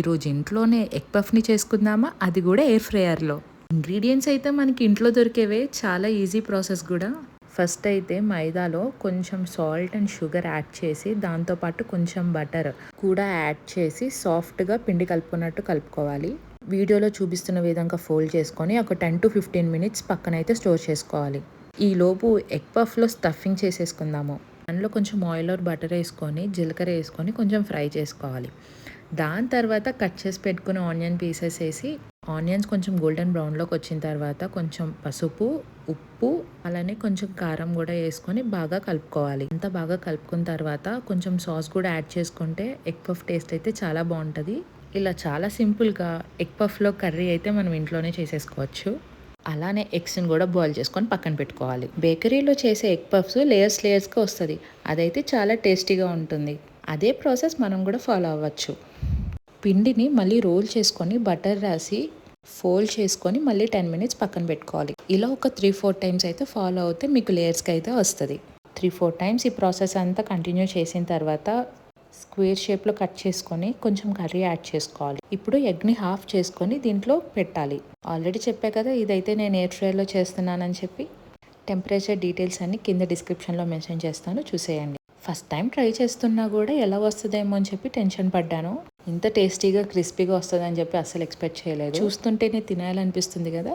ఈరోజు ఇంట్లోనే ఎగ్ పఫ్ని చేసుకుందామా, అది కూడా ఎయిర్ ఫ్రైయర్లో. ఇంగ్రీడియంట్స్ అయితే మనకి ఇంట్లో దొరికేవే, చాలా ఈజీ ప్రాసెస్ కూడా. ఫస్ట్ అయితే మైదాలో కొంచెం సాల్ట్ అండ్ షుగర్ యాడ్ చేసి దాంతోపాటు కొంచెం బటర్ కూడా యాడ్ చేసి సాఫ్ట్గా పిండి కలుపుకున్నట్టు కలుపుకోవాలి. వీడియోలో చూపిస్తున్న విధంగా ఫోల్డ్ చేసుకొని ఒక 10 to 15 minutes పక్కనైతే స్టోర్ చేసుకోవాలి. ఈలోపు ఎగ్ పఫ్లో స్టఫింగ్ చేసేసుకుందాము. దానిలో కొంచెం ఆయిల్ ఆర్ బటర్ వేసుకొని జీలకర్ర వేసుకొని కొంచెం ఫ్రై చేసుకోవాలి. దాని తర్వాత కట్ చేసి పెట్టుకున్న ఆనియన్ పీసెస్ వేసి ఆనియన్స్ కొంచెం గోల్డెన్ బ్రౌన్లోకి వచ్చిన తర్వాత కొంచెం పసుపు, ఉప్పు, అలానే కొంచెం కారం కూడా వేసుకొని బాగా కలుపుకోవాలి. అంతా బాగా కలుపుకున్న తర్వాత కొంచెం సాస్ కూడా యాడ్ చేసుకుంటే ఎగ్ పఫ్ టేస్ట్ అయితే చాలా బాగుంటుంది. ఇలా చాలా సింపుల్గా ఎగ్ పఫ్లో కర్రీ అయితే మనం ఇంట్లోనే చేసేసుకోవచ్చు. అలానే ఎగ్స్ని కూడా బాయిల్ చేసుకొని పక్కన పెట్టుకోవాలి. బేకరీలో చేసే ఎగ్ పఫ్స్ లేయర్స్గా వస్తుంది, అదైతే చాలా టేస్టీగా ఉంటుంది. అదే ప్రాసెస్ మనం కూడా ఫాలో అవ్వచ్చు. పిండిని మళ్ళీ రోల్ చేసుకొని బటర్ రాసి ఫోల్డ్ చేసుకొని మళ్ళీ 10 minutes పక్కన పెట్టుకోవాలి. ఇలా ఒక 3-4 times అయితే ఫాలో అవుతే మీకు లేయర్స్కి అయితే వస్తుంది. 3-4 times ఈ ప్రాసెస్ అంతా కంటిన్యూ చేసిన తర్వాత స్క్వేర్ షేప్లో కట్ చేసుకొని కొంచెం కర్రీ యాడ్ చేసుకోవాలి. ఇప్పుడు ఎగ్ని హాఫ్ చేసుకొని దీంట్లో పెట్టాలి. ఆల్రెడీ చెప్పా కదా, ఇదైతే నేను ఎయిర్ ఫ్రైలో చేస్తున్నానని చెప్పి. టెంపరేచర్ డీటెయిల్స్ అన్ని కింద డిస్క్రిప్షన్లో మెన్షన్ చేస్తాను, చూసేయండి. ఫస్ట్ టైం ట్రై చేస్తున్నా కూడా ఎలా వస్తుందేమో అని చెప్పి టెన్షన్ పడ్డాను. ఇంత టేస్టీగా క్రిస్పీగా వస్తుందని చెప్పి అస్సలు ఎక్స్పెక్ట్ చేయలేదు. చూస్తుంటేనే తినాలనిపిస్తుంది కదా.